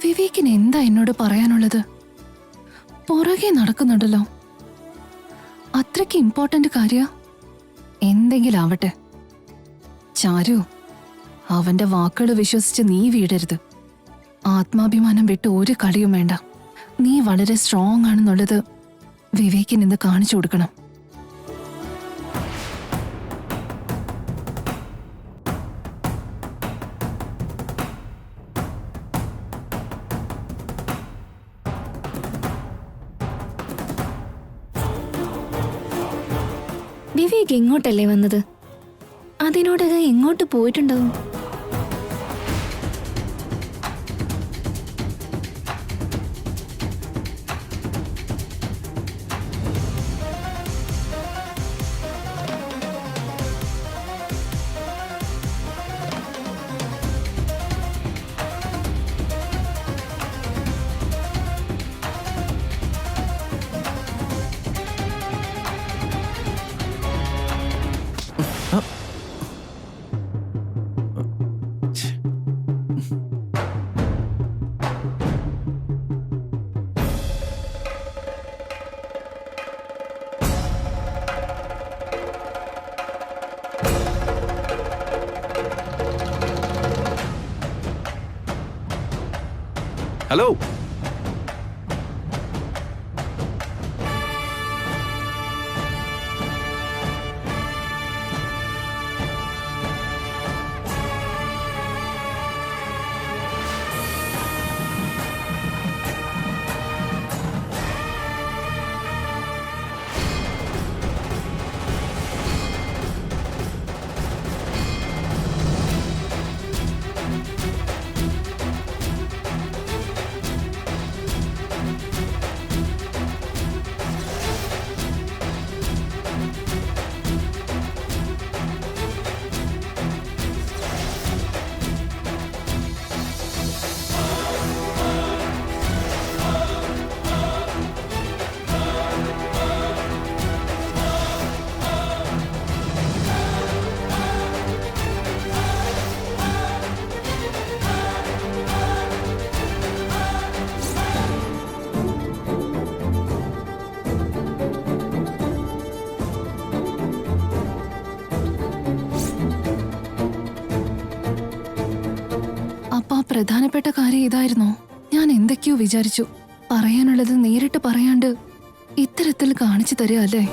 വിവേകിന് എന്താ എന്നോട് പറയാനുള്ളത്? പുറകെ നടക്കുന്നുണ്ടല്ലോ. അത്രയ്ക്ക് ഇമ്പോർട്ടന്റ് കാര്യ? എന്തെങ്കിലും ആവട്ടെ. ചാരു, അവന്റെ വാക്കുകൾ വിശ്വസിച്ച് നീ വീടരുത്. ആത്മാഭിമാനം വിട്ട് ഒരു കളിയും വേണ്ട. നീ വളരെ സ്ട്രോങ് ആണെന്നുള്ളത് വിവേകിന് ഇന്ന് കാണിച്ചു കൊടുക്കണം. വിവേക് എങ്ങോട്ടല്ലേ വന്നത്? അതിനോടകം എങ്ങോട്ട് പോയിട്ടുണ്ടാവും? ഹലോ, അപ്പാ പ്രധാനപ്പെട്ട കാര്യം ഇതായിരുന്നോ? ഞാൻ എന്തൊക്കെയോ വിചാരിച്ചു. പറയാനുള്ളത് നേരിട്ട് പറയാണ്ട് ഇത്തരത്തിൽ കാണിച്ചു തരിക അല്ലേ?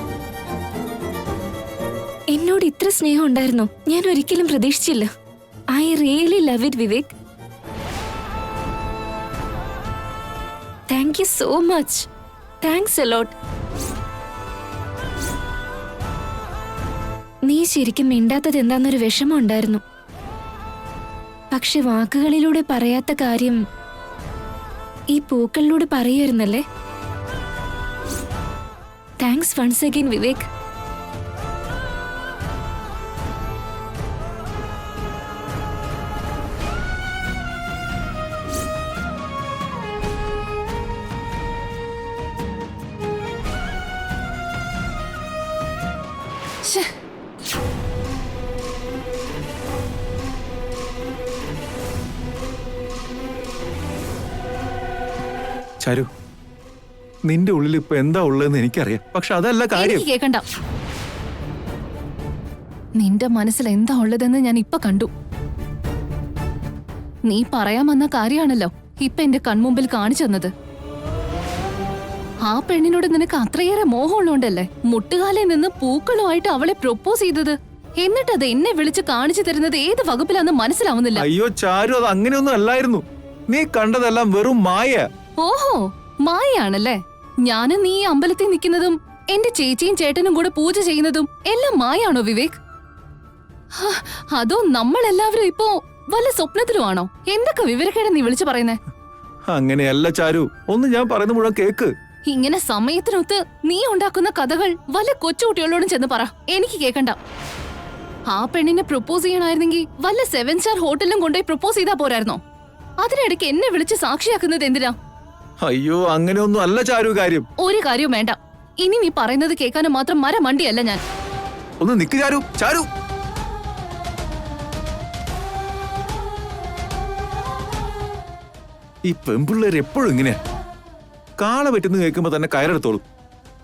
എന്നോട് ഇത്ര സ്നേഹം ഉണ്ടായിരുന്നോ? ഞാൻ ഒരിക്കലും പ്രതീക്ഷിച്ചില്ല. I really love it Vivek. Thank you so much. Thanks a lot. നീ ശരിക്കും മിണ്ടാത്തത് എന്താന്നൊരു വിഷമം ഉണ്ടായിരുന്നു. പക്ഷെ വാക്കുകളിലൂടെ പറയാത്ത കാര്യം ഈ പൂക്കളിലൂടെ പറയുമായിരുന്നല്ലേ? Thanks once again Vivek. Charu, നിന്റെ ഉള്ളിൽ ഇപ്പൊ എന്താ ഉള്ളതെന്ന് എനിക്കറിയാം. പക്ഷെ അതല്ല കാര്യം. എനിക്ക് കേക്കണ്ട. നിന്റെ മനസ്സിൽ എന്താ ഉള്ളതെന്ന് ഞാൻ ഇപ്പൊ കണ്ടു. നീ പറയാൻ വന്ന കാര്യമാണല്ലോ ഇപ്പൊ എന്റെ കൺമുമ്പിൽ കാണിച്ചു തന്നത്. ആ പെണ്ണിനോട് നിനക്ക് അത്രയേറെ മോഹമുള്ളോണ്ടല്ലേ മുട്ടുകാലിൽ നിന്ന് പൂക്കളുമായിട്ട് അവളെ പ്രൊപ്പോസ് ചെയ്തത്. എന്നിട്ട് അത് എന്നെ വിളിച്ച് കാണിച്ചു തരുന്നത് ഏത് വകുപ്പിലാന്ന് മനസ്സിലാവുന്നില്ല. അയ്യോ ചാരു, അത് അങ്ങനെയൊന്നും അല്ലായിരുന്നു. നീ കണ്ടതെല്ലാം വെറും മായ. ഓഹോ, മായയാണല്ലേ? ഞാനും നീ അമ്പലത്തിൽ നിൽക്കുന്നതും എന്റെ ചേച്ചിയും ചേട്ടനും കൂടെ പൂജ ചെയ്യുന്നതും എല്ലാം മായാണോ വിവേക്? അതോ നമ്മളെല്ലാവരും ഇപ്പോ വല്ല സ്വപ്നത്തിലുമാണോ? എന്തൊക്കെ വിവരക്കേട് നീ വിളിച്ചു പറയുന്നേ? അങ്ങനെയല്ല ചാരു, ഒന്ന് ഞാൻ പറയുന്ന മുഴുവൻ കേക്ക്. ഇങ്ങനെ സമയത്തിനൊത്ത് നീ ഉണ്ടാക്കുന്ന കഥകൾ വല്ല കൊച്ചുകുട്ടികളോടും ചെന്ന് പറ. എനിക്ക് കേക്കണ്ട. ആ പെണ്ണിനെ പ്രൊപ്പോസ് ചെയ്യണമായിരുന്നെങ്കിൽ വല്ല 7 സ്റ്റാർ ഹോട്ടലിലും കൊണ്ടുപോയി പ്രൊപ്പോസ് ചെയ്താ പോരായിരുന്നോ? അതിനിടയ്ക്ക് എന്നെ വിളിച്ച് സാക്ഷിയാക്കുന്നത് എന്തിനാ? അയ്യോ, അങ്ങനെയൊന്നും അല്ല ചാരു കാര്യം. ഒരു കാര്യവും വേണ്ട. ഇനി നീ പറയുന്നത് കേൾക്കാനും മാത്രം മരമണ്ടിയല്ല ഞാൻ. ഒന്ന് നിക്ക് ചാരു. ചാരു, ഈ പെൺപിള്ളേർ എപ്പോഴും ഇങ്ങനെ കാള വെട്ടുന്ന കേൾക്കുമ്പോ തന്നെ കയറെടുത്തോളൂ.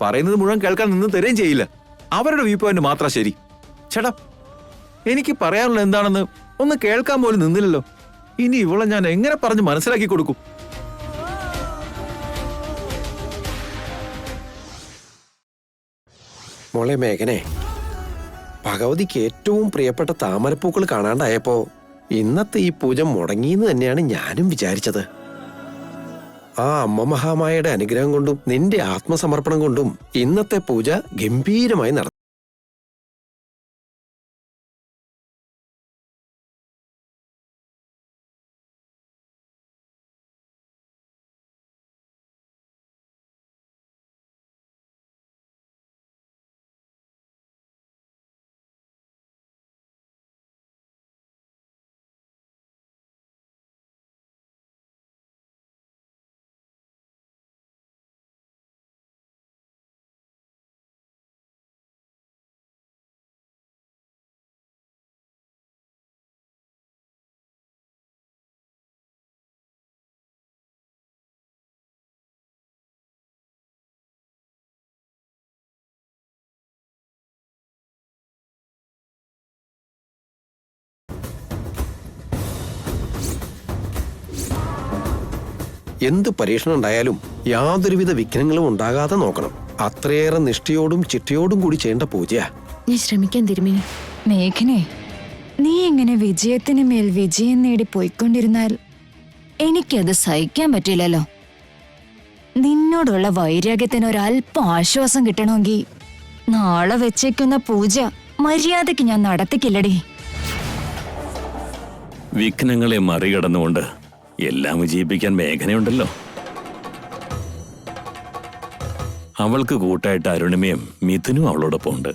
പറയുന്നത് മുഴുവൻ കേൾക്കാൻ നിന്ന് തരുകയും ചെയ്യില്ല. അവരുടെ വ്യൂ പോയിന്റ് മാത്രം ശരി. ചേട്ടാ, എനിക്ക് പറയാനുള്ള എന്താണെന്ന് ഒന്ന് കേൾക്കാൻ പോലും നിന്നില്ലല്ലോ. ഇനി ഇവളെ ഞാൻ എങ്ങനെ പറഞ്ഞ് മനസ്സിലാക്കി കൊടുക്കും? മോളെ മേഘനെ, ഭഗവതിക്ക് ഏറ്റവും പ്രിയപ്പെട്ട താമരപ്പൂക്കൾ കാണാണ്ടായപ്പോ ഇന്നത്തെ ഈ പൂജ മുടങ്ങിയെന്ന് തന്നെയാണ് ഞാനും വിചാരിച്ചത്. ആ അമ്മ മഹാമായയുടെ അനുഗ്രഹം കൊണ്ടും നിന്റെ ആത്മസമർപ്പണം കൊണ്ടും ഇന്നത്തെ പൂജ ഗംഭീരമായി നടന്നു. എന്ത് പരീക്ഷണം ഉണ്ടായാലും യാതൊരുവിധ വിഘ്നങ്ങളും ഉണ്ടാകാതെ നോക്കണം. അത്രയേറെ നിഷ്ഠയോടും ചിട്ടയോടും കൂടി ചെയ്യേണ്ട പൂജയാ. ഞാൻ ശ്രമിക്കാൻ തിരുമേനി. മേഘനെ, നീ ഇങ്ങനെ വിജയത്തിന് മേൽ വിജയം നേടി പോയിക്കൊണ്ടിരുന്നാൽ എനിക്കത് സഹിക്കാൻ പറ്റില്ലല്ലോ. നിന്നോടുള്ള വൈരാഗ്യത്തിന് ഒരല്പം ആശ്വാസം കിട്ടണമെങ്കിൽ നാളെ വെച്ചേക്കുന്ന പൂജ മര്യാദയ്ക്ക് ഞാൻ നടത്തിക്കില്ലടി. വിഘ്നങ്ങളെ മറികടന്നുകൊണ്ട് എല്ലാം വിജയിപ്പിക്കാൻ മേഘനയുണ്ടല്ലോ. അവൾക്ക് കൂട്ടായിട്ട് അരുണിമയും മിഥുനും അവളോടൊപ്പം ഉണ്ട്.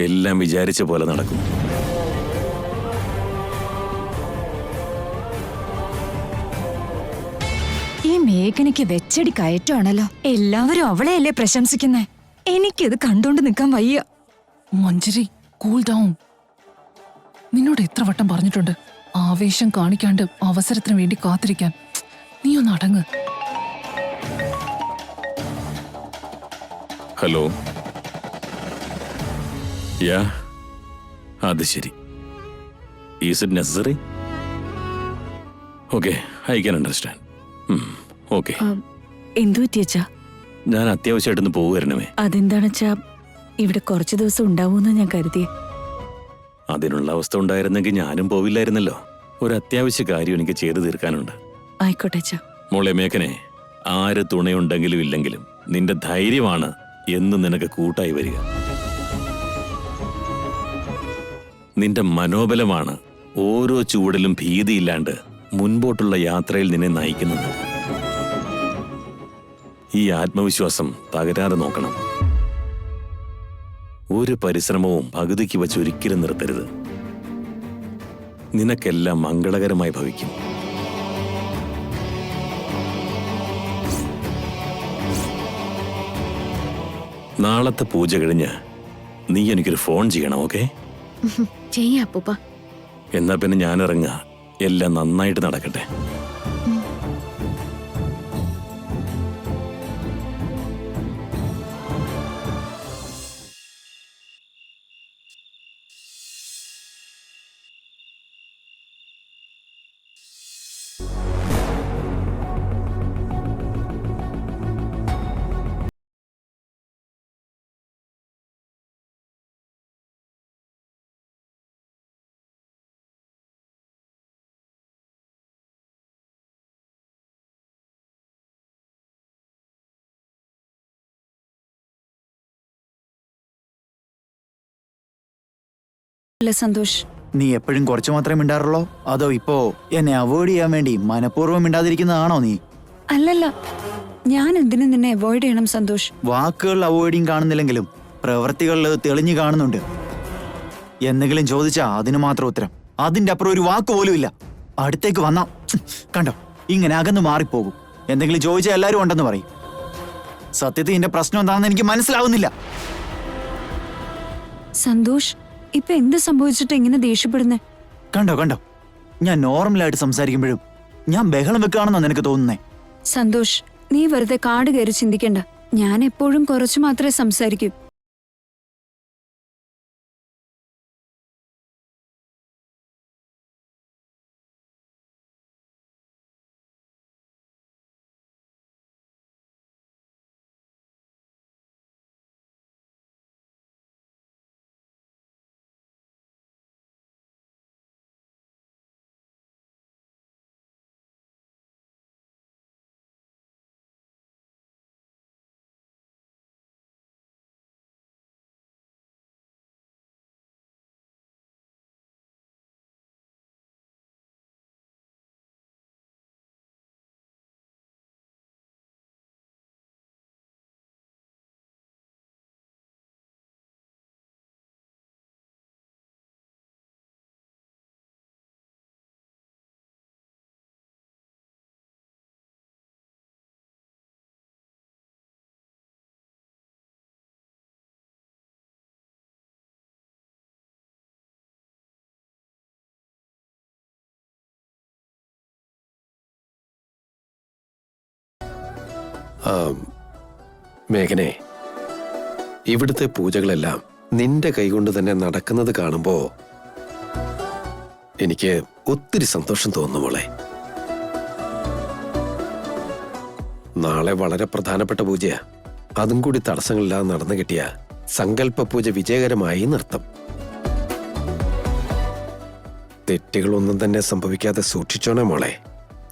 എല്ലാം വിചാരിച്ച പോലെ നടക്കും. ഈ മേഘനയ്ക്ക് വെച്ചടി കയറ്റമാണല്ലോ. എല്ലാവരും അവളെയല്ലേ പ്രശംസിക്കുന്നേ. എനിക്കത് കണ്ടോണ്ട് നിൽക്കാൻ വയ്യ. മഞ്ജരി, കൂൾ ഡൗൺ. നിന്നോട് എത്ര വട്ടം പറഞ്ഞിട്ടുണ്ട് ആവേശം കാണിക്കാണ്ട് അവസരത്തിന് വേണ്ടി കാത്തിരിക്കാൻ. നീ ഒന്ന് അടങ്ങ്. ഹലോ. യാ, അത് ശരി. Is it necessary? Okay, I can understand. Okay. എന്തു പറ്റിയച്ചാ? ഞാൻ അത്യാവശ്യമായിട്ടൊന്ന് പോകുവരണമേ. അതെന്താണെച്ചാ, ഇവിടെ കുറച്ചു ദിവസം ഉണ്ടാവൂന്ന് ഞാൻ കരുതി. അതിനുള്ള അവസ്ഥ ഉണ്ടായിരുന്നെങ്കിൽ ഞാനും പോവില്ലായിരുന്നല്ലോ. ഒരു അത്യാവശ്യ കാര്യം എനിക്ക് ചെയ്തു തീർക്കാനുണ്ട്. ആയിക്കോട്ടെച്ചാ. മോളെ മേഘനെ, ആര് തുണയുണ്ടെങ്കിലും ഇല്ലെങ്കിലും നിന്റെ ധൈര്യമാണ് എന്നും നിനക്ക് കൂട്ടായി വരിക. നിന്റെ മനോബലമാണ് ഓരോ ചുവടിലും ഭീതിയില്ലാണ്ട് മുൻപോട്ടുള്ള യാത്രയിൽ നിന്നെ നയിക്കുന്നത്. ഈ ആത്മവിശ്വാസം തകരാതെ നോക്കണം. ഒരു പരിശ്രമവും പകുതിക്ക് വച്ച് ഒരിക്കലും നിർത്തരുത്. നിനക്കെല്ലാം മംഗളകരമായി ഭവിക്കും. നാളത്തെ പൂജ കഴിഞ്ഞ് നീ എനിക്കൊരു ഫോൺ ചെയ്യണം, ഓക്കെ? ചെയ്യാ അപ്പൂപ്പ. എന്നാ പിന്നെ ഞാനിറങ്ങാ. എല്ലാം നന്നായിട്ട് നടക്കട്ടെ. അല്ല സന്തോഷ്, നീ എപ്പോഴും കുറച്ചു മാത്രമേ മിണ്ടാറുള്ളോ? അതോ ഇപ്പോ എന്നെ അവോയ്ഡ് ചെയ്യാൻ വേണ്ടി മനഃപൂർവ്വം മിണ്ടാതിരിക്കുന്നതാണോ നീ? അല്ലല്ല, ഞാൻ എന്തിനു നിന്നെ അവോയ്ഡ് ചെയ്യണം സന്തോഷ്? വാക്കുകൾ അവോയ്ഡിങ് കാണുന്നില്ലെങ്കിലും പ്രവൃത്തികളിൽ തെളിഞ്ഞു കാണുന്നുണ്ട്. എന്തെങ്കിലും ചോദിച്ചാ അതിന് മാത്രം ഉത്തരം. അതിന്റെ അപ്പുറം ഒരു വാക്ക് പോലും ഇല്ല. അടുത്തേക്ക് വന്നാ കണ്ടോ ഇങ്ങനെ അകന്ന് മാറിപ്പോകും. എന്തെങ്കിലും ചോദിച്ചാൽ എല്ലാവരും ഉണ്ടെന്ന് പറയും. സത്യത്തിൽ എന്റെ പ്രശ്നം എന്താണെന്ന് എനിക്ക് മനസ്സിലാവുന്നില്ല. സന്തോഷ് ഇപ്പൊ എന്ത് സംഭവിച്ചിട്ട് ഇങ്ങനെ ദേഷ്യപ്പെടുന്നേ? കണ്ടോ കണ്ടോ, ഞാൻ നോർമലായിട്ട് സംസാരിക്കുമ്പോഴും ഞാൻ ബഹളം വെക്കുകയാണെന്നാ നിനക്ക് തോന്നുന്നേ? സന്തോഷ്, നീ വെറുതെ കാട് കയറി ചിന്തിക്കണ്ട. ഞാൻ എപ്പോഴും കുറച്ചു മാത്രമേ സംസാരിക്കൂ. മേഘനെ, ഇവിടുത്തെ പൂജകളെല്ലാം നിന്റെ കൈകൊണ്ട് തന്നെ നടക്കുന്നത് കാണുമ്പോ എനിക്ക് ഒത്തിരി സന്തോഷം തോന്നുന്നു മോളെ. നാളെ വളരെ പ്രധാനപ്പെട്ട പൂജയാ. അതും കൂടി തടസ്സങ്ങളില്ലാതെ നടന്നു കിട്ടിയ സങ്കല്പ പൂജ വിജയകരമായി നിർത്തും. തെറ്റുകളൊന്നും തന്നെ സംഭവിക്കാതെ സൂക്ഷിച്ചോണേ മോളെ.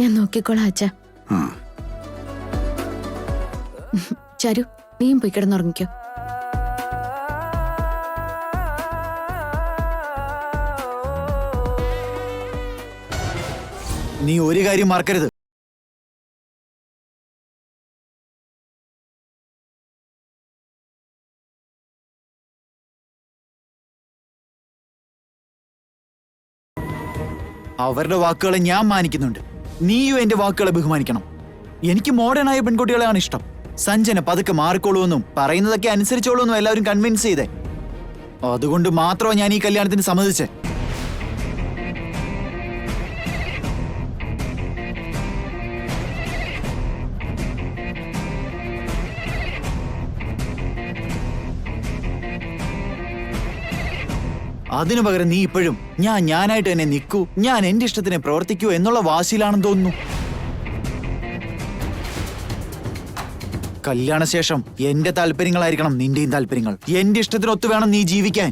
ഞാൻ നോക്കിക്കോളാം അച്ഛാ. ചരു, നീയും പോയി കിടന്നുറങ്ങിക്കോ. നീ ഒരു കാര്യം മറക്കരുത്. അവരുടെ വാക്കുകളെ ഞാൻ മാനിക്കുന്നുണ്ട്. നീയും എന്റെ വാക്കുകളെ ബഹുമാനിക്കണം. എനിക്ക് മോഡേൺ ആയ പെൺകുട്ടികളെയാണ് ഇഷ്ടം. സഞ്ജന പതുക്കെ മാറിക്കോളൂവെന്നും പറയുന്നതൊക്കെ അനുസരിച്ചോളൂവെന്നും എല്ലാവരും കൺവിൻസ് ചെയ്തേ. അതുകൊണ്ട് മാത്രമാണ് ഞാൻ ഈ കല്യാണത്തിന് സമ്മതിച്ചേ. അതിനു പകരം നീ ഇപ്പോഴും ഞാനായിട്ട് തന്നെ നിൽക്കൂ, ഞാൻ എന്റെ ഇഷ്ടത്തിന് പ്രവർത്തിക്കൂ എന്നുള്ള വാശിയിലാണെന്ന് തോന്നുന്നു. കല്യാണശേഷം എന്റെ താല്പര്യങ്ങളായിരിക്കണം നിന്റെയും താല്പര്യങ്ങൾ. എന്റെ ഇഷ്ടത്തിനൊത്തു വേണം നീ ജീവിക്കാൻ.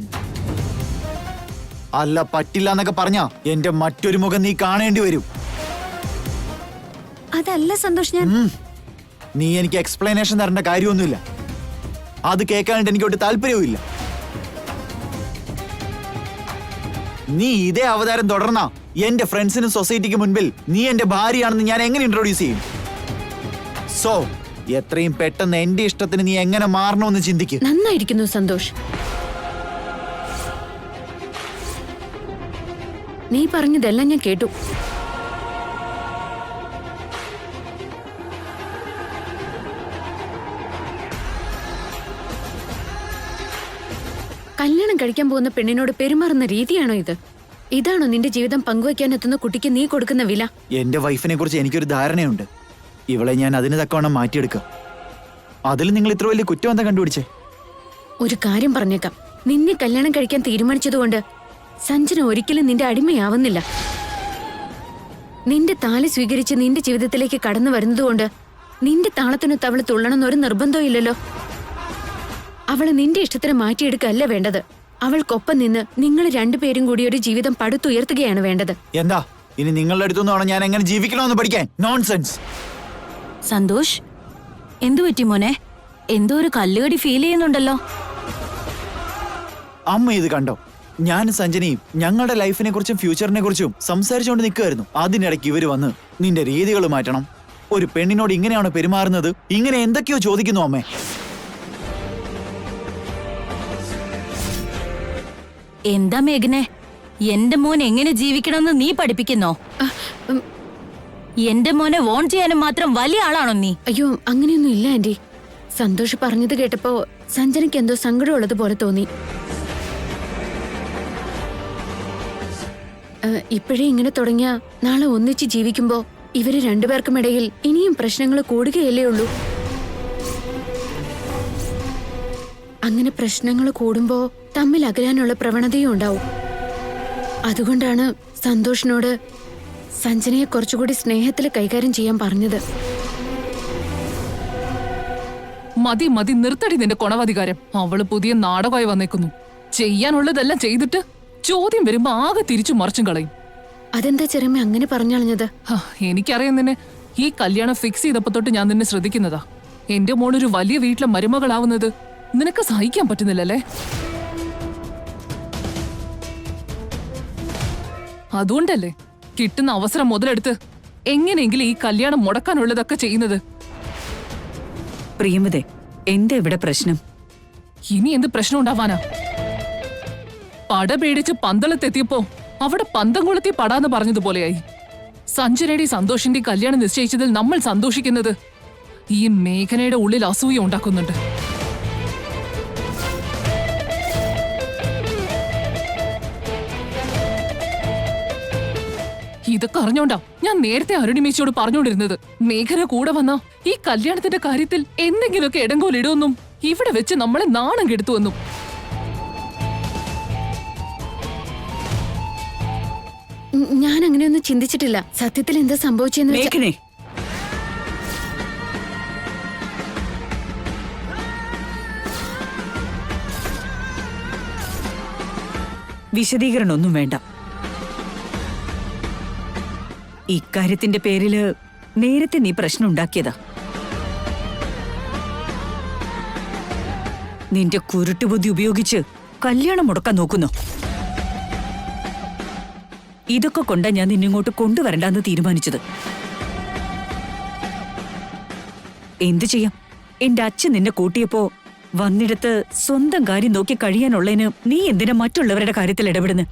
അല്ല, പറ്റില്ല എന്നൊക്കെ പറഞ്ഞാ എന്റെ മറ്റൊരു മുഖം നീ കാണേണ്ടി വരും. അതല്ല സന്തോഷ്, ഞാൻ നീ എനിക്ക് എക്സ്പ്ലനേഷൻ തരേണ്ട കാര്യമൊന്നുമില്ല. അത് കേൾക്കാനായിട്ട് എനിക്ക് ഒരു താല്പര്യവുമില്ല. നീ ഇതേ അവതാരം തുടർന്നാ എന്റെ ഫ്രണ്ട്സിനും സൊസൈറ്റിക്ക് മുൻപിൽ നീ എന്റെ ഭാര്യയാണെന്ന് ഞാൻ എങ്ങനെ ഇൻട്രോഡ്യൂസ് ചെയ്യും? സോ എത്രയും പെട്ടെന്ന് എന്റെ ഇഷ്ടത്തിന് നീ എങ്ങനെ മാറണമെന്ന് ചിന്തിക്കും. നന്നായിരിക്കുന്നു സന്തോഷ്. നീ പറഞ്ഞതെല്ലാം ഞാൻ കേട്ടു. കല്യാണം കഴിക്കാൻ പോകുന്ന പെണ്ണിനോട് പെരുമാറുന്ന രീതിയാണോ ഇത്? ഇതാണോ നിന്റെ ജീവിതം പങ്കുവയ്ക്കാൻ എത്തുന്ന കുട്ടിക്ക് നീ കൊടുക്കുന്ന വില? എന്റെ വൈഫിനെ കുറിച്ച് എനിക്കൊരു ധാരണയുണ്ട്. ഇവളെ ഞാൻ അതിന് തക്കവണ്ണം മാറ്റിയെടുക്കുക. അതിൽ നിങ്ങൾ ഇത്ര വലിയ കുറ്റം എന്താ കണ്ടുപിടിച്ചേ? ഒരു കാര്യം പറഞ്ഞേക്കാം, നിന്നെ കല്യാണം കഴിക്കാൻ തീരുമാനിച്ചതുകൊണ്ട് സഞ്ജന ഒരിക്കലും നിന്റെ അടിമയാവുന്നില്ല. നിന്റെ താലി സ്വീകരിച്ച് നിന്റെ ജീവിതത്തിലേക്ക് കടന്നു വരുന്നതുകൊണ്ട് നിന്റെ താളത്തിനൊത്ത് അവള് തുള്ളണമെന്നൊരു നിർബന്ധവും ഇല്ലല്ലോ. അവളെ നിന്റെ ഇഷ്ടത്തിന് മാറ്റിയെടുക്കല്ല വേണ്ടത്. അവൾക്കൊപ്പം നിന്ന് നിങ്ങൾ രണ്ടുപേരും കൂടി ഒരു ജീവിതം പടുത്തുയർത്തുകയാണ് വേണ്ടത്. എന്താ ഇനി നിങ്ങളുടെ അടുത്തുനിന്നാണോ ഞാൻ എങ്ങനെ ജീവിക്കണമെന്ന് പഠിക്കാൻ? നോൺസെൻസ്. സന്തോഷ്, എന്തു പറ്റി മോനെ? എന്തോ ഒരു കല്ലുകടി ഫീൽ ചെയ്യുന്നുണ്ടല്ലോ. അമ്മ ഇത് കണ്ടോ? ഞാൻ സഞ്ജനയും ഞങ്ങളുടെ ലൈഫിനെ കുറിച്ചും ഫ്യൂച്ചറിനെ കുറിച്ചും സംസാരിച്ചുകൊണ്ട് നിൽക്കുമായിരുന്നു. അതിനിടയ്ക്ക് ഇവര് വന്ന് നിന്റെ രീതികൾ മാറ്റണം, ഒരു പെണ്ണിനോട് ഇങ്ങനെയാണോ പെരുമാറുന്നത്, ഇങ്ങനെ എന്തൊക്കെയോ ചോദിക്കുന്നു അമ്മേ. എന്താ മേഘനെ, എന്റെ മോൻ എങ്ങനെ ജീവിക്കണമെന്ന് നീ പഠിപ്പിക്കുന്നോ? എന്റെ മോനെ വോൺ ചെയ്യാനും മാത്രം വലിയ ആളാണോ നീ? അയ്യോ, അങ്ങനെയൊന്നും ഇല്ല ആന്റി. സന്തോഷ് പറഞ്ഞത് കേട്ടപ്പോ സഞ്ജനയ്ക്ക് എന്തോ സങ്കടമുള്ളത് പോലെ തോന്നി. ഇപ്പോഴേ ഇങ്ങനെ തുടങ്ങിയ നാളെ ഒന്നിച്ച് ജീവിക്കുമ്പോ ഇവര് രണ്ടുപേർക്കുമിടയിൽ ഇനിയും പ്രശ്നങ്ങൾ കൂടുകയല്ലേ ഉള്ളൂ. അങ്ങനെ പ്രശ്നങ്ങൾ കൂടുമ്പോ തമ്മിൽ അകലാനുള്ള പ്രവണതയും ഉണ്ടാവും. അതുകൊണ്ടാണ് സന്തോഷിനോട് സഞ്ജനയെ കുറച്ചുകൂടി സ്നേഹത്തിൽ കൈകാര്യം ചെയ്യാൻ പറഞ്ഞത്. മതി മതി, നിർത്തടി നിന്റെ കൊണവധികാരം. അവള് പുതിയ നാടകമായി വന്നേക്കുന്നു. ചെയ്യാനുള്ളതെല്ലാം ചെയ്തിട്ട് ചോദ്യം വരുമ്പോ ആകെ തിരിച്ചു മറിച്ചും കളയും. അതെന്താ ചെറുമ്മ അങ്ങനെ പറഞ്ഞളഞ്ഞത്? എനിക്കറിയാം നിന്നെ. ഈ കല്യാണം ഫിക്സ് ചെയ്തപ്പോ തൊട്ട് ഞാൻ നിന്നെ ശ്രദ്ധിക്കുന്നതാ. എന്റെ മോളൊരു വലിയ വീട്ടിലെ മരുമകളാവുന്നത് നിനക്ക് സഹിക്കാൻ പറ്റുന്നില്ലല്ലേ? അതുകൊണ്ടല്ലേ കിട്ടുന്ന അവസരം മുതലെടുത്ത് എങ്ങനെയെങ്കിലും ഈ കല്യാണം മുടക്കാനുള്ളതൊക്കെ ചെയ്യുന്നത്. പ്രിയമതേ, എന്താ ഇവിടെ പ്രശ്നം? ഇനി എന്ത് പ്രശ്നം ഉണ്ടാവാനാ? പട പേടിച്ച് പന്തളത്തെത്തിയപ്പോ അവിടെ പന്തം കൊളുത്തി പടാന്ന് പറഞ്ഞതുപോലെയായി. സഞ്ജനയുടെ സന്തോഷിന്റെ കല്യാണം നിശ്ചയിച്ചതിൽ നമ്മൾ സന്തോഷിക്കുന്നത് ഈ മേഘനയുടെ ഉള്ളിൽ അസൂയ ഉണ്ടാക്കുന്നുണ്ട്. ഇതൊക്കെ അറിഞ്ഞോണ്ടാ ഞാൻ നേരത്തെ അരുണിമേശിയോട് പറഞ്ഞുകൊണ്ടിരുന്നത്. മേഘന കൂടെ വന്ന ഈ കല്യാണത്തിന്റെ കാര്യത്തിൽ എന്തെങ്കിലുമൊക്കെ ഇടങ്കോലിടുമെന്നും ഇവിടെ വെച്ച് നമ്മളെ നാണം കെടുത്തുവെന്നും. ഞാൻ അങ്ങനെയൊന്നും ചിന്തിച്ചിട്ടില്ല. സത്യത്തിൽ എന്താ സംഭവിച്ചെന്ന് മേഘനെ, വിശദീകരണമൊന്നും വേണ്ട. ഇക്കാര്യത്തിന്റെ പേരില് നേരത്തെ നീ പ്രശ്നം ഉണ്ടാക്കിയതാ. നിന്റെ കുരുട്ടുബുദ്ധി ഉപയോഗിച്ച് കല്യാണം മുടക്കാൻ നോക്കുന്നു. ഇതൊക്കെ കൊണ്ടാ ഞാൻ നിന്നിങ്ങോട്ട് കൊണ്ടുവരണ്ടെന്ന് തീരുമാനിച്ചത്. എന്തു ചെയ്യാം, എന്റെ അച്ഛൻ നിന്നെ കൂട്ടിയപ്പോ വന്നിടത്ത് സ്വന്തം കാര്യം നോക്കി കഴിയാനുള്ളതിന് നീ എന്തിനാ മറ്റുള്ളവരുടെ കാര്യത്തിൽ ഇടപെടുന്നു?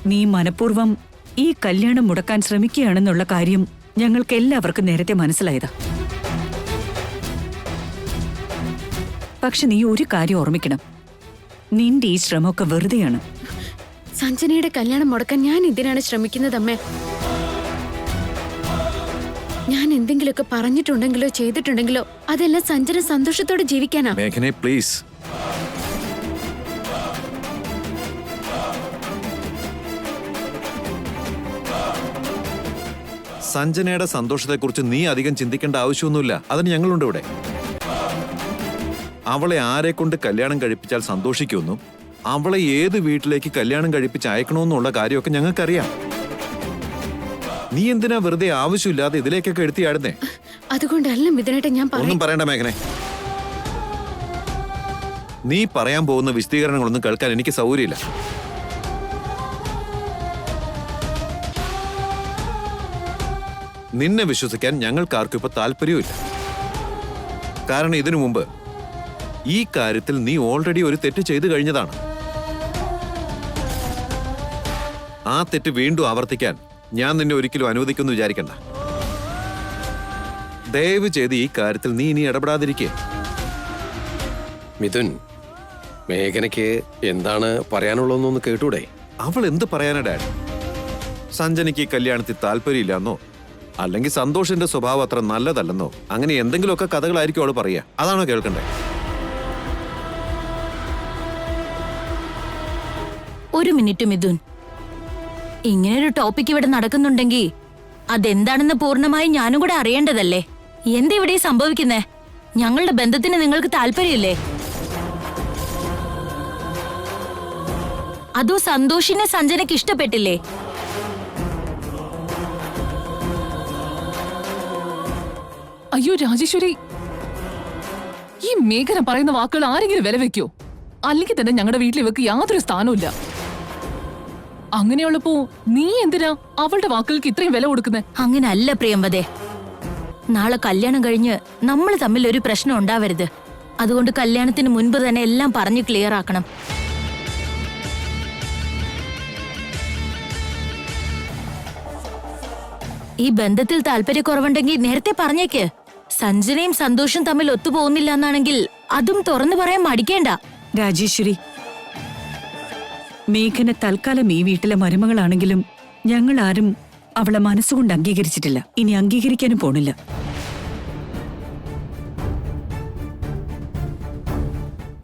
നീ മനഃപൂർവ്വം ഈ കല്യാണം മുടക്കാൻ ശ്രമിക്കുകയാണെന്നുള്ള കാര്യം ഞങ്ങൾക്ക് എല്ലാവർക്കും നേരത്തെ മനസ്സിലായതാ. പക്ഷെ നീ ഒരു കാര്യം ഓർമ്മിക്കണം, നിന്റെ ഈ ശ്രമമൊക്കെ വെറുതെയാണ്. സഞ്ജനയുടെ കല്യാണം മുടക്കാൻ ഞാൻ എന്തിനാണ് ശ്രമിക്കുന്നത് അമ്മേ? ഞാൻ എന്തെങ്കിലുമൊക്കെ പറഞ്ഞിട്ടുണ്ടെങ്കിലോ ചെയ്തിട്ടുണ്ടെങ്കിലോ അതെല്ലാം സഞ്ജന സന്തോഷത്തോടെ ജീവിക്കാനാ. മേഘനെ പ്ലീസ്. സഞ്ജനയുടെ സന്തോഷത്തെക്കുറിച്ച് നീ അധികം ചിന്തിക്കേണ്ട ആവശ്യമൊന്നുമില്ല. അതിന് ഞങ്ങളുണ്ട് ഇവിടെ. അവളെ ആരെ കൊണ്ട് കല്യാണം കഴിപ്പിച്ചാൽ സന്തോഷിക്കുമെന്നും അവളെ ഏത് വീട്ടിലേക്ക് കല്യാണം കഴിപ്പിച്ച് അയക്കണമെന്നുള്ള കാര്യമൊക്കെ ഞങ്ങൾക്കറിയാം. നീ എന്തിനാ വെറുതെ ആവശ്യമില്ലാതെ ഇതിലേക്കൊക്കെ എടുത്തിയാടുന്നേ? അതുകൊണ്ടല്ല മിഥുനേട്ടാ ഞാൻ ഒന്നും പറയണ്ട മേഘനെ. നീ പറയാൻ പോകുന്ന വിശദീകരണങ്ങളൊന്നും കേൾക്കാൻ എനിക്ക് സൗകര്യമില്ല. നിന്നെ വിശ്വസിക്കാൻ ഞങ്ങൾക്കാർക്കും ഇപ്പൊ താല്പര്യമില്ല. കാരണം ഇതിനു മുമ്പ് ഈ കാര്യത്തിൽ നീ ഓൾറെഡി ഒരു തെറ്റ് ചെയ്തു കഴിഞ്ഞതാണ്. ആ തെറ്റ് വീണ്ടും ആവർത്തിക്കാൻ ഞാൻ നിന്നെ ഒരിക്കലും അനുവദിക്കുമെന്ന് വിചാരിക്കണ്ട. ദയവ് ചെയ്ത് ഈ കാര്യത്തിൽ നീ ഇനി ഇടപെടാതിരിക്കേ. മിഥുൻ, മേഘനയ്ക്ക് എന്താണ് പറയാനുള്ളതെന്നൊന്ന് കേട്ടൂടെ? അവൾ എന്ത് പറയാനാ ഡാഡ്? സഞ്ജനയ്ക്ക് ഈ കല്യാണത്തിൽ താല്പര്യമില്ലെന്നോ അല്ലെങ്കിൽ സന്തോഷിന്റെ സ്വഭാവം അത്ര നല്ലതല്ലെന്നോ അങ്ങനെ എന്തെങ്കിലുമൊക്കെ കഥകളായിരിക്കും അവൾ പറയുക. അതാണോ കേൾക്കണ്ടേ? ഒരു മിനിറ്റ് മിഥുൻ, ഇങ്ങനൊരു ടോപ്പിക് ഇവിടെ നടക്കുന്നുണ്ടെങ്കിൽ അതെന്താണെന്ന് പൂർണ്ണമായി ഞാനും കൂടെ അറിയേണ്ടതല്ലേ? എന്താ ഇവിടെ സംഭവിക്കുന്നേ? ഞങ്ങളുടെ ബന്ധത്തിന് നിങ്ങൾക്ക് താല്പര്യമില്ലേ? അതോ സന്തോഷിനെ സഞ്ജനയ്ക്ക് ഇഷ്ടപ്പെട്ടില്ലേ? അയ്യോ രാജേശ്വരി, ഈ മേഘന പറയുന്ന വാക്കുകൾ ആരെങ്കിലും വില വെക്കോ? അല്ലെങ്കിൽ തന്നെ ഞങ്ങളുടെ വീട്ടിൽ ഇവക്ക് യാതൊരു സ്ഥാനവും ഇല്ല. അങ്ങനെയുള്ളപ്പോ നീ എന്തിനാ അവളുടെ വാക്കുകൾക്ക് ഇത്രയും വില കൊടുക്കുന്നേ? അങ്ങനല്ല പ്രിയമ്പതേ. നാളെ കല്യാണം കഴിഞ്ഞ് നമ്മൾ തമ്മിൽ ഒരു പ്രശ്നം ഉണ്ടാവരുത്. അതുകൊണ്ട് കല്യാണത്തിന് മുൻപ് തന്നെ എല്ലാം പറഞ്ഞു ക്ലിയർ ആക്കണം. ഈ ബന്ധത്തിൽ താല്പര്യക്കുറവുണ്ടെങ്കിൽ നേരത്തെ പറഞ്ഞേക്ക്. സഞ്ജനയും സന്തോഷും തമ്മിൽ ഒത്തുപോകുന്നില്ല എന്നാണെങ്കിൽ അതും തുറന്നു പറയാൻ മടിക്കേണ്ട. രാജേശ്വരി, മേഘന തൽക്കാലം ഈ വീട്ടിലെ മരുമകളാണെങ്കിലും ഞങ്ങൾ ആരും അവളെ മനസ്സുകൊണ്ട് അംഗീകരിച്ചിട്ടില്ല. ഇനി അംഗീകരിക്കാനും പോണില്ല.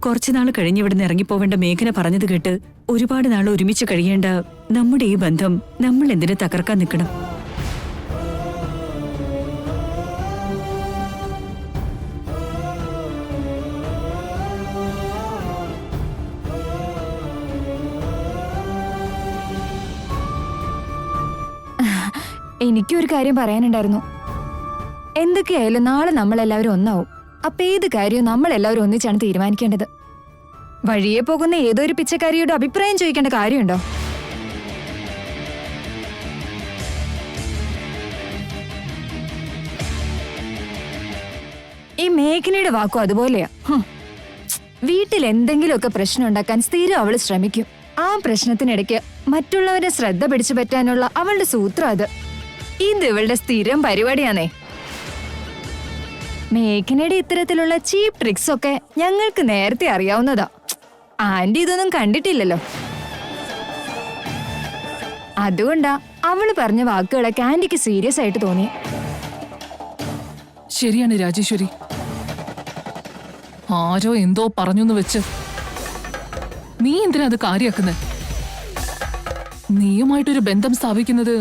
കുറച്ചുനാൾ കഴിഞ്ഞ് ഇവിടുന്ന് ഇറങ്ങിപ്പോവേണ്ട മേഘന പറഞ്ഞത് കേട്ട് ഒരുപാട് നാൾ ഒരുമിച്ച് കഴിയേണ്ട നമ്മുടെ ഈ ബന്ധം നമ്മൾ എന്തിനു തകർക്കാൻ നിൽക്കണം? എനിക്കൊരു കാര്യം പറയാനുണ്ടായിരുന്നു. എന്തൊക്കെയായാലും നാളെ നമ്മളെല്ലാവരും ഒന്നാവും. അപ്പൊ ഏത് കാര്യവും നമ്മളെല്ലാവരും ഒന്നിച്ചാണ് തീരുമാനിക്കേണ്ടത്. വഴിയെ പോകുന്ന ഏതൊരു പിച്ചക്കാരിയുടെ അഭിപ്രായം ചോദിക്കേണ്ട കാര്യമുണ്ടോ? ഈ മേഘനയുടെ വാക്കും അതുപോലെയാ. വീട്ടിൽ എന്തെങ്കിലുമൊക്കെ പ്രശ്നം ഉണ്ടാക്കാൻ സ്ഥിരം അവള് ശ്രമിക്കും. ആ പ്രശ്നത്തിനിടയ്ക്ക് മറ്റുള്ളവരെ ശ്രദ്ധ പിടിച്ചു പറ്റാനുള്ള അവളുടെ സൂത്രം അത്. ഇത് ഇവളുടെ സ്ഥിരം പരിപാടിയാണേ. മേഘനയുടെ ഇത്തരത്തിലുള്ള ചീപ്പ് ട്രിക്സ് ഒക്കെ ഞങ്ങൾക്ക് നേരത്തെ അറിയാവുന്നതാ. ആന്റി ഇതൊന്നും കണ്ടിട്ടില്ലല്ലോ. അതുകൊണ്ടാ അവള് പറഞ്ഞ വാക്കുകളൊക്കെ ആന്റിക്ക് സീരിയസ് ആയിട്ട് തോന്നി. ശരിയാണ് രാജേശ്വരി. ആരോ എന്തോ പറഞ്ഞെന്ന് വെച്ച് നീ എന്തിനാ അത് കാര്യാക്കുന്നത്? നീയുമായിട്ടൊരു ബന്ധം സ്ഥാപിക്കുന്നത്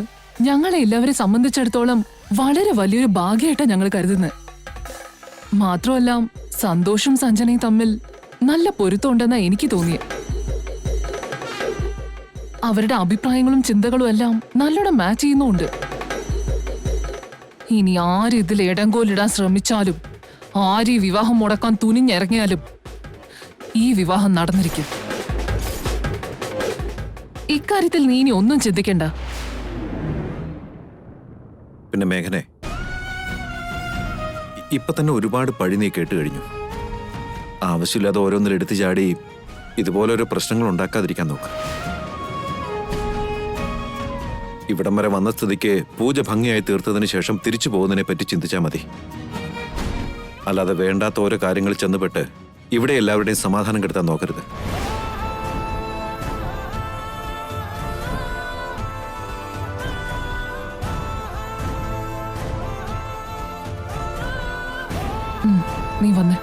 ഞങ്ങളെ എല്ലാവരെ സംബന്ധിച്ചിടത്തോളം വളരെ വലിയൊരു ഭാഗ്യമായിട്ടാണ് ഞങ്ങൾ കരുതുന്നത്. മാത്രമല്ല സന്തോഷും സഞ്ജനയും തമ്മിൽ നല്ല പൊരുത്തമുണ്ടെന്നാ എനിക്ക് തോന്നിയത്. അവരുടെ അഭിപ്രായങ്ങളും ചിന്തകളും എല്ലാം നല്ലോണം മാച്ച് ചെയ്യുന്നുണ്ട്. ഇനി ആര് ഇതിൽ ഇടങ്കോലിടാൻ ശ്രമിച്ചാലും, ആര് ഈ വിവാഹം മുടക്കാൻ തുനിഞ്ഞിറങ്ങിയാലും ഈ വിവാഹം നടന്നിരിക്കും. ഇക്കാര്യത്തിൽ നീ ഇനി ഒന്നും ചിന്തിക്കണ്ട. പിന്നെ മേഘനെ, ഇപ്പൊ തന്നെ ഒരുപാട് പഴി നീ കേട്ട് കഴിഞ്ഞു. ആവശ്യമില്ലാതെ ഓരോന്നിൽ എടുത്തു ചാടി ഇതുപോലൊരു പ്രശ്നങ്ങൾ ഉണ്ടാക്കാതിരിക്കാൻ നോക്ക്. ഇവിടം വരെ വന്ന സ്ഥിതിക്ക് പൂജ ഭംഗിയായി തീർത്തതിന് ശേഷം തിരിച്ചു പോകുന്നതിനെ പറ്റി ചിന്തിച്ചാൽ മതി. അല്ലാതെ വേണ്ടാത്ത ഓരോ കാര്യങ്ങൾ ചെന്നുപെട്ട് ഇവിടെ എല്ലാവരുടെയും സമാധാനം കെടുത്താൻ നോക്കരുത്. നീ വന്നേ.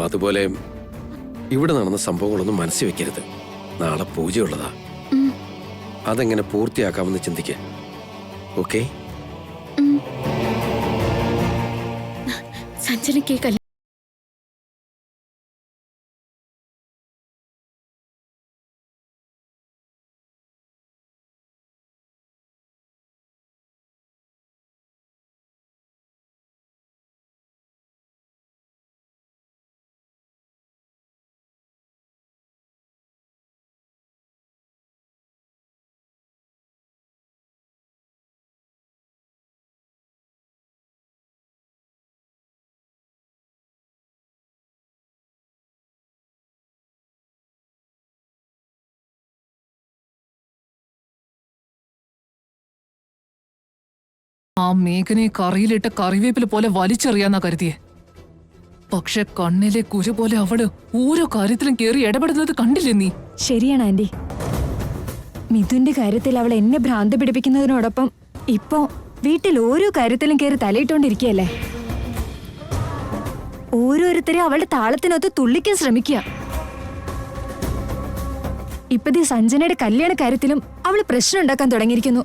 അതുപോലെ ഇവിടെ നടന്ന സംഭവങ്ങളൊന്നും മനസ്സിൽ വെക്കരുത്. നാളെ പൂജയുള്ളതാ. അതെങ്ങനെ പൂർത്തിയാക്കാമെന്ന് ചിന്തിക്ക. ഓക്കെ? സഞ്ജനയ്ക്ക് ആ മേഘനയെ കറിയിലിട്ട കറിവേപ്പില പോലെ വലിച്ചെറിയാന്നാ കരുതിയെ. പക്ഷെ കണ്ണിലെ കുരു പോലെ അവള് ഓരോ കാര്യത്തിലും കേറി ഇടപെടുന്നത് കണ്ടില്ലേ നീ? ശരിയാണ് ആന്റി. മിഥുന്റെ കാര്യത്തിൽ അവൾ എന്നെ ഭ്രാന്ത് പിടിപ്പിക്കുന്നതിനോടൊപ്പം ഇപ്പോ വീട്ടിൽ ഓരോ കാര്യത്തിലും കേറി തലയിട്ടുകൊണ്ടിരിക്കുകയല്ലേ. ഓരോരുത്തരെ അവളുടെ താളത്തിനൊത്ത് തുള്ളിക്കാൻ ശ്രമിക്കുക. ഇപ്പതീ സഞ്ജനയുടെ കല്യാണ കാര്യത്തിലും അവള് പ്രശ്നം ഉണ്ടാക്കാൻ തുടങ്ങിയിരിക്കുന്നു.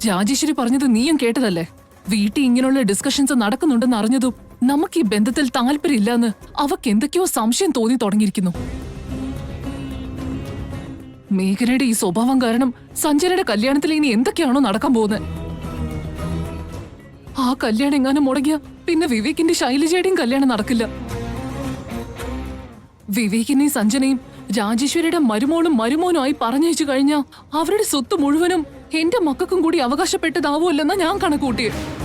രാജേശ്വരി പറഞ്ഞത് നീയും കേട്ടതല്ലേ? വീട്ടിൽ ഇങ്ങനെയുള്ള ഡിസ്കഷൻസ് നടക്കുന്നുണ്ടെന്ന് അറിഞ്ഞതും നമുക്ക് ഈ ബന്ധത്തിൽ താല്പര്യമില്ലാന്ന് അവക്ക് എന്തൊക്കെയോ സംശയം തോന്നി തുടങ്ങിയിരിക്കുന്നു. മേഘനയുടെ ഈ സ്വഭാവം കാരണം സഞ്ജനയുടെ കല്യാണത്തിൽ ഇനി എന്തൊക്കെയാണോ നടക്കാൻ പോകുന്നത്? ആ കല്യാണം എങ്ങാനും മുടങ്ങിയ പിന്നെ വിവേകിന്റെ ശൈലജയുടെയും കല്യാണം നടക്കില്ല. വിവേകിനെയും സഞ്ജനയും രാജേശ്വരിയുടെ മരുമോളും മരുമോനുമായി പറഞ്ഞയച്ചു കഴിഞ്ഞാൽ അവരുടെ സ്വത്ത് മുഴുവനും എന്റെ മക്കൾക്കും കൂടി അവകാശപ്പെട്ടതാവുമല്ലെന്നാ ഞാൻ കണക്കൂട്ടിയത്.